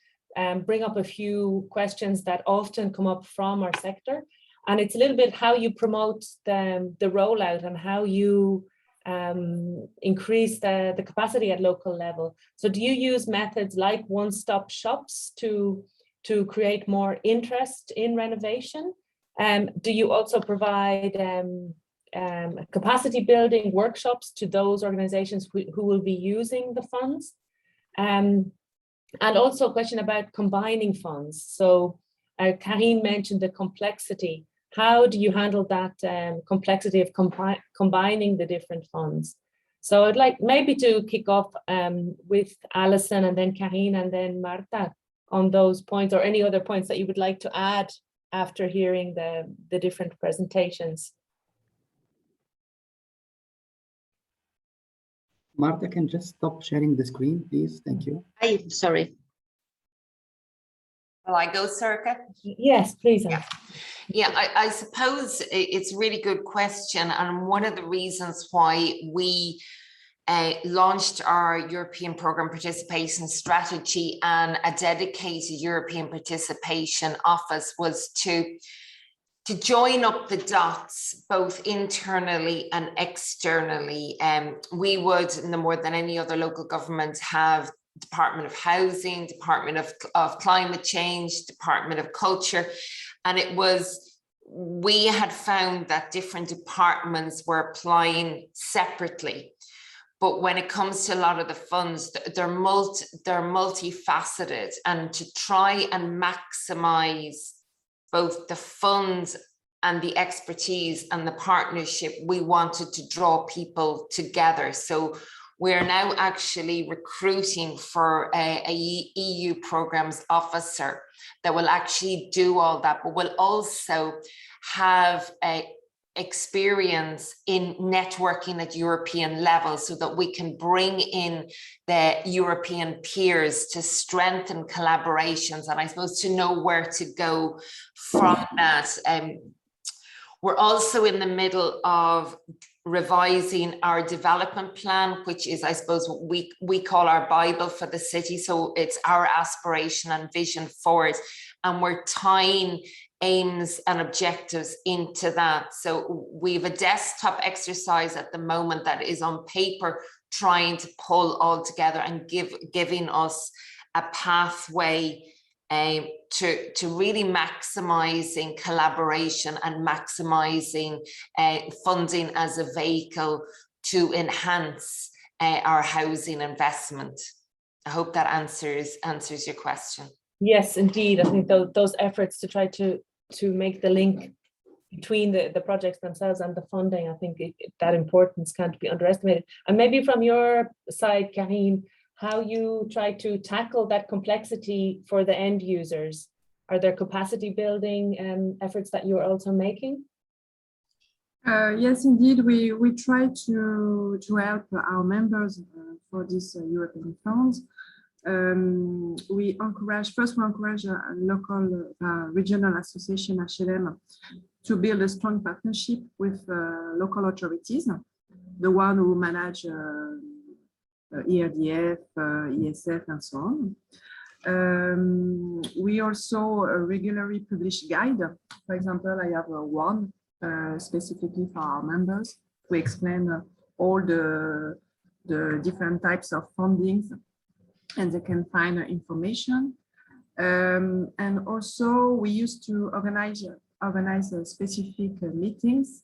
bring up a few questions that often come up from our sector. And it's a little bit how you promote the rollout and how you increase the capacity at local level. So do you use methods like one-stop shops to create more interest in renovation? Do you also provide capacity building workshops to those organizations who will be using the funds? And also a question about combining funds. So Karine mentioned the complexity. How do you handle that complexity of combining the different funds? So I'd like maybe to kick off with Alison and then Karine and then Marta on those points, or any other points that you would like to add after hearing the different presentations. Marta, can just stop sharing the screen, please? Thank you. I'm sorry. Will I go, Circa? Yes, please. Yeah, I suppose it's a really good question. And one of the reasons why we launched our European Programme Participation Strategy and a dedicated European Participation Office was to join up the dots, both internally and externally. We would, no more than any other local government, have Department of Housing, Department of Climate Change, Department of Culture. And we had found that different departments were applying separately. But when it comes to a lot of the funds, they're multifaceted, and to try and maximize both the funds and the expertise and the partnership, we wanted to draw people together. So we're now actually recruiting for a EU programs officer that will actually do all that, but will also have a experience in networking at European level so that we can bring in the European peers to strengthen collaborations and I suppose to know where to go from that. We're also in the middle of revising our development plan, which is, I suppose, what we call our Bible for the city. So it's our aspiration and vision for it. And we're tying aims and objectives into that. So we have a desktop exercise at the moment that is on paper, trying to pull all together and giving us a pathway to really maximizing collaboration and maximizing funding as a vehicle to enhance our housing investment. I hope that answers your question. Yes, indeed. I think those efforts to try to make the link between the projects themselves and the funding, I think that importance can't be underestimated. And maybe from your side, Karine, how you try to tackle that complexity for the end users. Are there capacity building efforts that you're also making? Yes, indeed, we try to help our members for this European funds. We encourage a local regional association, HLM, to build a strong partnership with local authorities, the one who manage ERDF, ESF, and so on. We also regularly publish guide. For example, I have one specifically for our members to explain all the different types of fundings, and they can find information. And also we used to organize specific meetings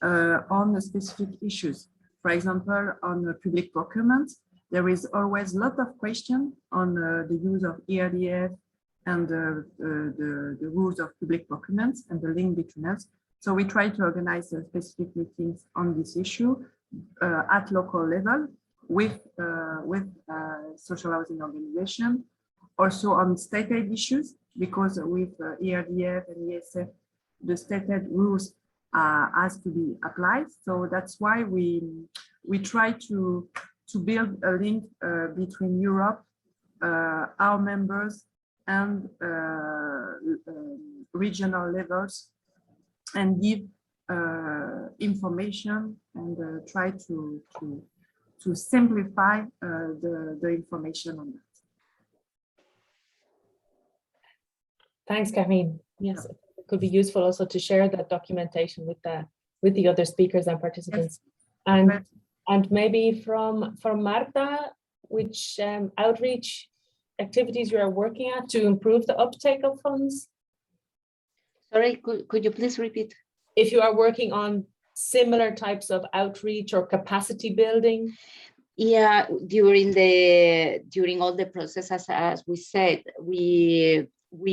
on specific issues. For example, on public procurement, there is always a lot of questions on the use of ERDF and the rules of public procurement and the link between us. So we try to organize specific meetings on this issue at local level with social housing organization, also on state aid issues, because with ERDF and ESF, the state aid rules has to be applied. So that's why we try to build a link between Europe, our members, and regional levels, and give information and try to simplify the information on that. Thanks, Karine. Yes, it could be useful also to share that documentation with the other speakers and participants. Yes. And maybe from Marta, which outreach activities you are working at to improve the uptake of funds? Sorry, could you please repeat? If you are working on similar types of outreach or capacity building? Yeah, during all the processes, as we said, we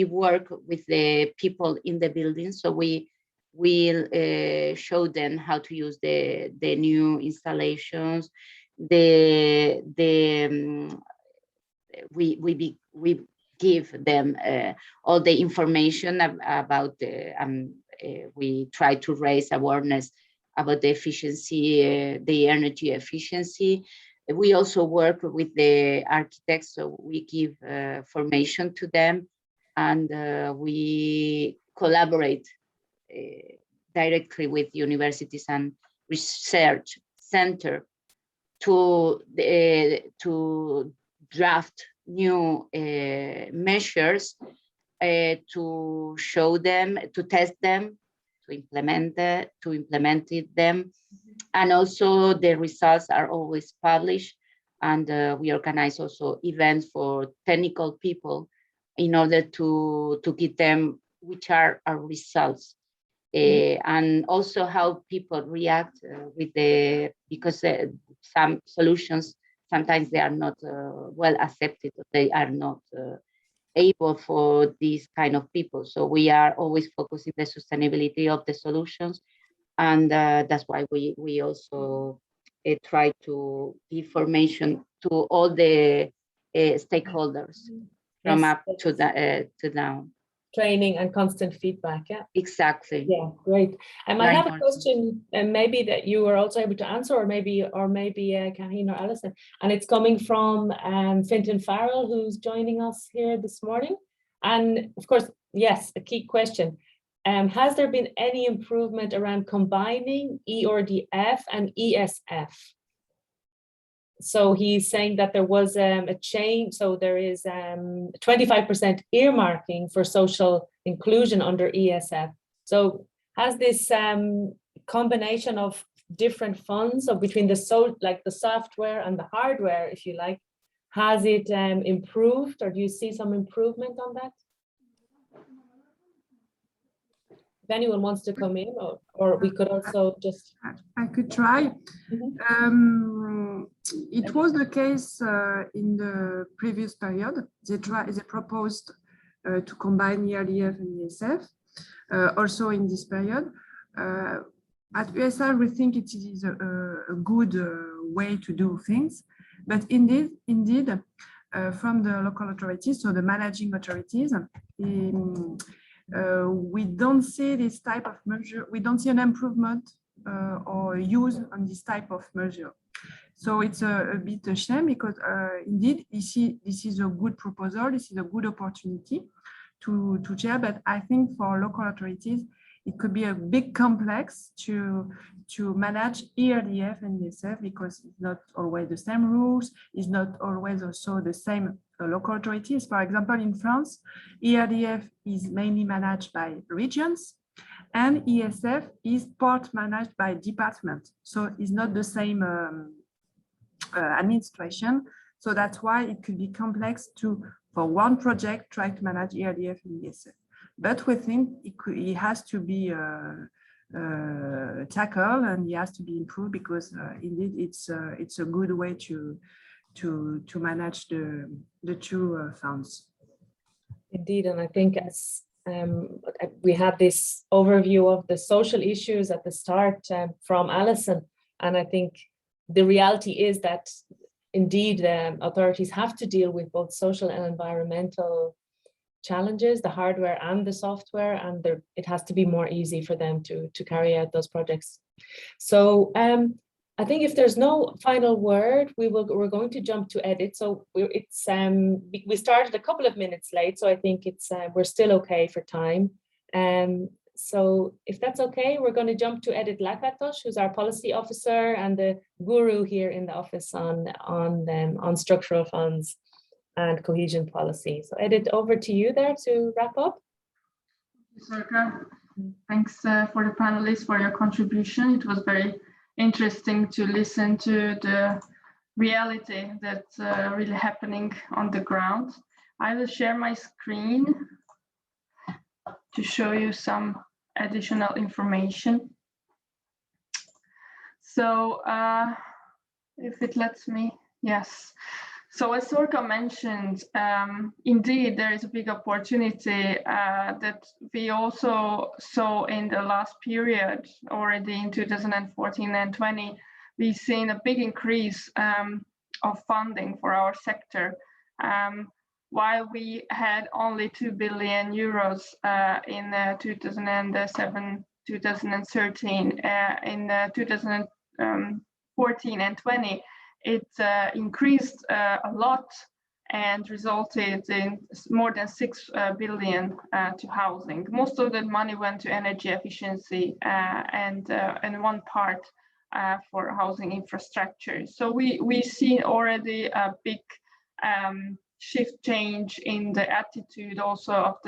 work with the people in the building, so we will show them how to use the new installations. We give them all the information about we try to raise awareness about the efficiency, the energy efficiency. We also work with the architects, so we give formation to them, and we collaborate directly with universities and research center to draft new measures to show them, to test them, to implement them, and also the results are always published. And we organize also events for technical people in order to give them which are our results, and also how people react with because some solutions sometimes they are not well accepted, or they are not able for these kind of people. So we are always focusing the sustainability of the solutions, and that's why we also try to give information to all the stakeholders from Yes, up to down. training and constant feedback. Yeah, Exactly. yeah, great. I Very have a important. question, and maybe that you were also able to answer, or maybe Kaheen or Alison, and it's coming from Fintan Farrell, who's joining us here this morning. And of course, yes, a key question. Has there been any improvement around combining ERDF and ESF? So he's saying that there was a change. So there is 25% earmarking for social inclusion under ESF. So has this combination of different funds, so between the software and the hardware, if you like, has it improved, or do you see some improvement on that? If anyone wants to come in, or we could also just... I could try. Mm-hmm. It was the case in the previous period. They proposed to combine ERDF and ESF, also in this period. At USR, we think it is a good way to do things, but indeed, from the local authorities, so the managing authorities, we don't see this type of measure. We don't see an improvement or use on this type of measure. So it's a bit a shame, because indeed, this is a good proposal. This is a good opportunity to share. But I think for local authorities, it could be a big complex to manage ERDF and ESF, because it's not always the same rules. It's not always also the same local authorities. For example, in France, ERDF is mainly managed by regions, and ESF is part managed by department. So it's not the same administration. So that's why it could be complex for one project, try to manage ERDF and ESF. But we think it has to be tackled, and it has to be improved, because indeed it's a good way to manage the two funds. Indeed, and I think as we had this overview of the social issues at the start from Alison, and I think the reality is that indeed authorities have to deal with both social and environmental challenges, the hardware and the software, and it has to be more easy for them to carry out those projects. So I think if there's no final word, we're going to jump to edit. So we started a couple of minutes late, so I think we're still okay for time. So if that's okay, we're going to jump to Edith Lakatos, who's our policy officer and the guru here in the office on structural funds and cohesion policy. So Edith, over to you there to wrap up. Thanks for the panelists for your contribution. It was very interesting to listen to the reality that's really happening on the ground. I will share my screen to show you some additional information. So if it lets me, yes. So as Sorka mentioned, indeed, there is a big opportunity that we also saw in the last period, already in 2014 and 20. We've seen a big increase of funding for our sector. While we had only 2 billion euros in 2007, 2013, in 2014 and 20, it increased a lot and resulted in more than 6 billion to housing. Most of that money went to energy efficiency and one part for housing infrastructure. So we see already a big shift change in the attitude also of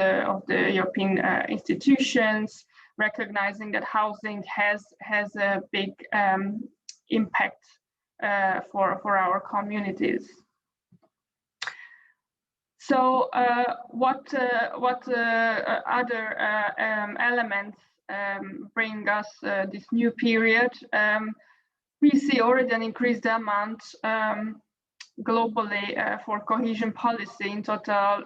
the European institutions, recognizing that housing has a big impact for our communities. So what other elements bring us this new period? We see already an increased amount globally for cohesion policy, in total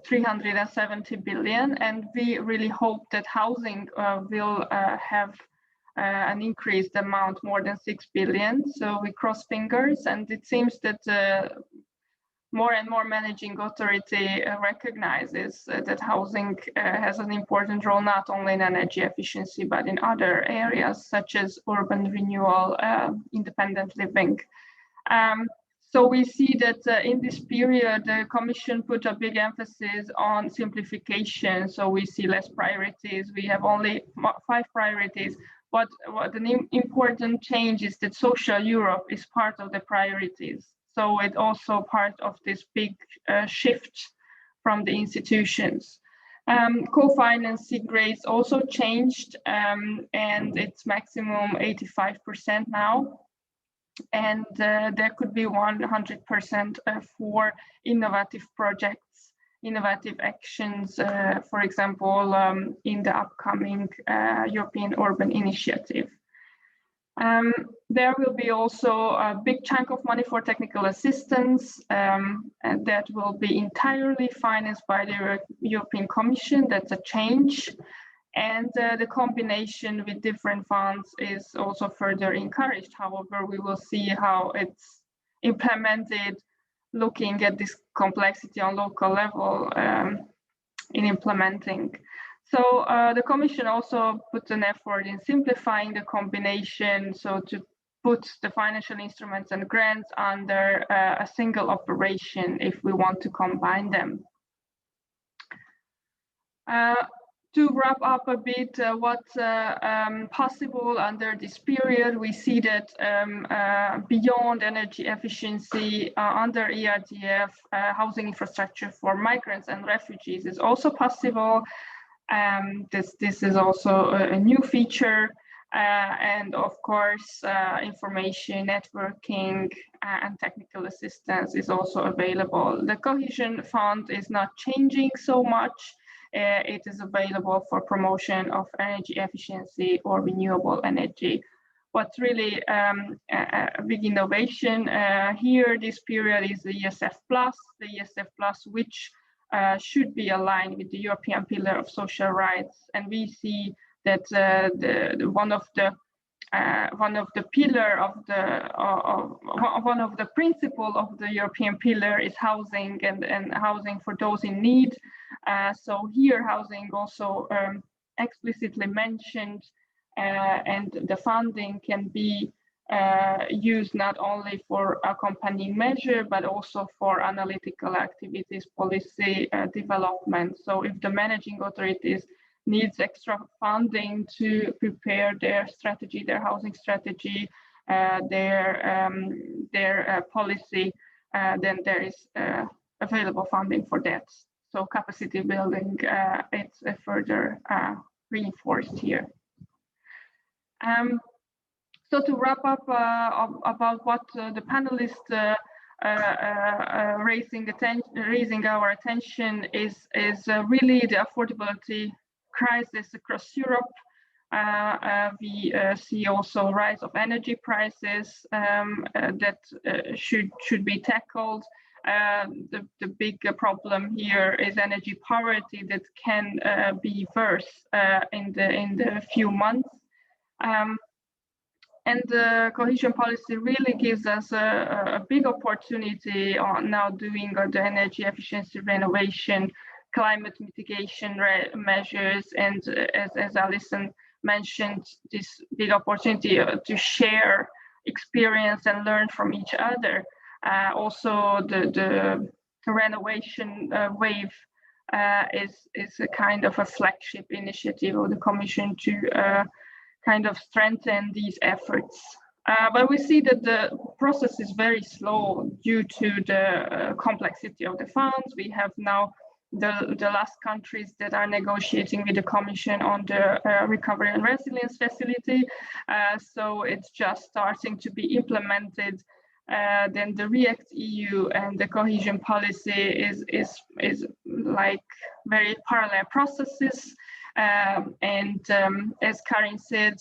370 billion, and we really hope that housing will have an increased amount, more than 6 billion. So we cross fingers, and it seems that more and more managing authority recognizes that housing has an important role, not only in energy efficiency, but in other areas such as urban renewal, independent living. So we see that in this period, the Commission put a big emphasis on simplification. So we see less priorities. We have only 5 priorities. But what an important change is that social Europe is part of the priorities. So it's also part of this big shift from the institutions. Co-financing rates also changed, and it's maximum 85% now. And there could be 100% for innovative projects, innovative actions, for example, in the upcoming European Urban Initiative. There will be also a big chunk of money for technical assistance, and that will be entirely financed by the European Commission. That's a change. And the combination with different funds is also further encouraged. However, we will see how it's implemented, looking at this complexity on local level in implementing. So the Commission also put an effort in simplifying the combination, so to put the financial instruments and grants under a single operation if we want to combine them. To wrap up a bit what's possible under this period, we see that beyond energy efficiency, under ERDF, housing infrastructure for migrants and refugees is also possible. This is also a new feature. And of course, information, networking, and technical assistance is also available. The Cohesion Fund is not changing so much. It is available for promotion of energy efficiency or renewable energy. What's really a big innovation here this period is the ESF+, which should be aligned with the European Pillar of Social Rights. And we see that one of the principle of the European pillar is housing and housing for those in need. So here housing also explicitly mentioned, and the funding can be used not only for accompanying measure, but also for analytical activities, policy development. So if the managing authorities needs extra funding to prepare their strategy, their housing strategy, their policy, then there is available funding for that. So capacity building, it's further reinforced here. So to wrap up about what the panelists raising our attention is really the affordability crisis across Europe. We see also rise of energy prices that should be tackled. The big problem here is energy poverty that can be worse in the few months. And the cohesion policy really gives us a big opportunity on now doing the energy efficiency renovation, climate mitigation measures, and as Alison mentioned, this big opportunity to share experience and learn from each other. Also, the renovation wave is a kind of a flagship initiative of the Commission to kind of strengthen these efforts. But we see that the process is very slow due to the complexity of the funds. We have now the last countries that are negotiating with the Commission on the Recovery and Resilience Facility. So it's just starting to be implemented. Then the REACT EU and the cohesion policy is like very parallel processes. As Karin said,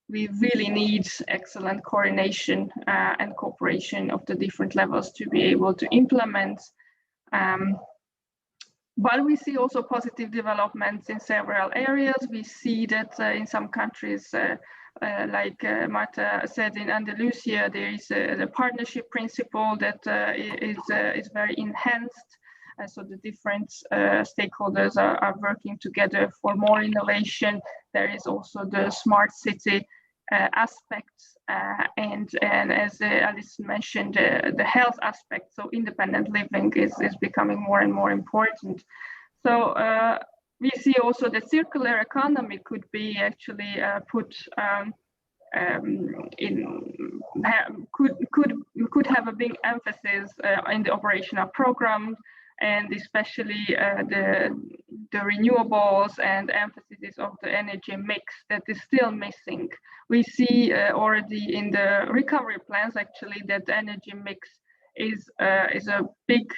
we really need excellent coordination and cooperation of the different levels to be able to implement. But we see also positive developments in several areas. We see that in some countries, Like Marta said, in Andalusia, there is the partnership principle that is very enhanced. So the different stakeholders are working together for more innovation. There is also the smart city aspects, and as Alice mentioned, the health aspect. So independent living is becoming more and more important. So we see also that circular economy could be actually put could have a big emphasis in the operational program, and especially the renewables and emphasis of the energy mix that is still missing. We see already in the recovery plans actually that the energy mix is a big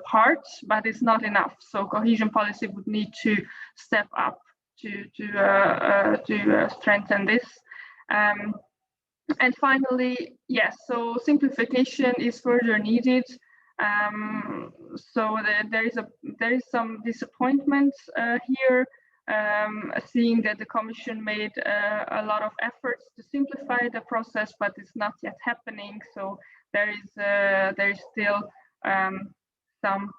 part, but it's not enough. So cohesion policy would need to step up to strengthen this. And finally, yes, so simplification is further needed. So there is some disappointment here, seeing that the Commission made a lot of efforts to simplify the process, but it's not yet happening. So there is still some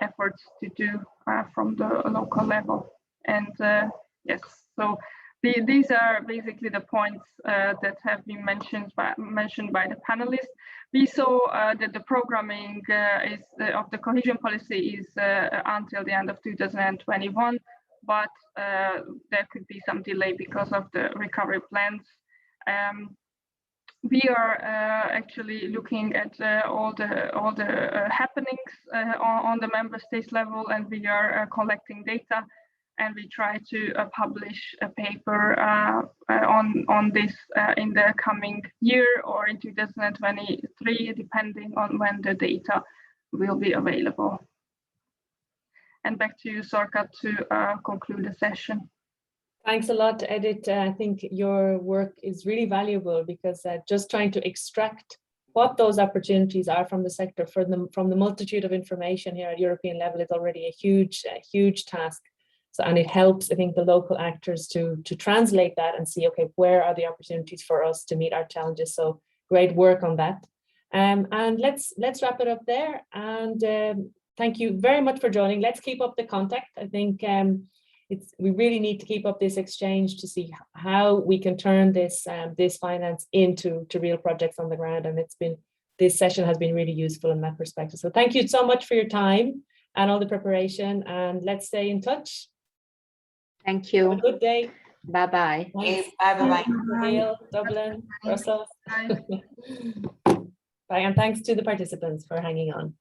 efforts to do from the local level. And yes, so these are basically the points that have been mentioned by the panelists. We saw that the programming of the cohesion policy is until the end of 2021, but there could be some delay because of the recovery plans. We are actually looking at all the happenings on the member states level, and we are collecting data, and we try to publish a paper on this in the coming year or in 2023, depending on when the data will be available. And back to you, Sorka, to conclude the session. Thanks a lot, Edith. I think your work is really valuable because just trying to extract what those opportunities are from the sector from the multitude of information here at European level is already a huge task. So, and it helps, I think, the local actors to translate that and see, okay, where are the opportunities for us to meet our challenges? So great work on that. And let's wrap it up there. And thank you very much for joining. Let's keep up the contact. I think we really need to keep up this exchange to see how we can turn this finance into real projects on the ground. And this session has been really useful in that perspective. So thank you so much for your time and all the preparation, and let's stay in touch. Thank you. Have a good day. Bye-bye. Bye-bye. Dublin, Brussels. Bye. Bye, and thanks to the participants for hanging on.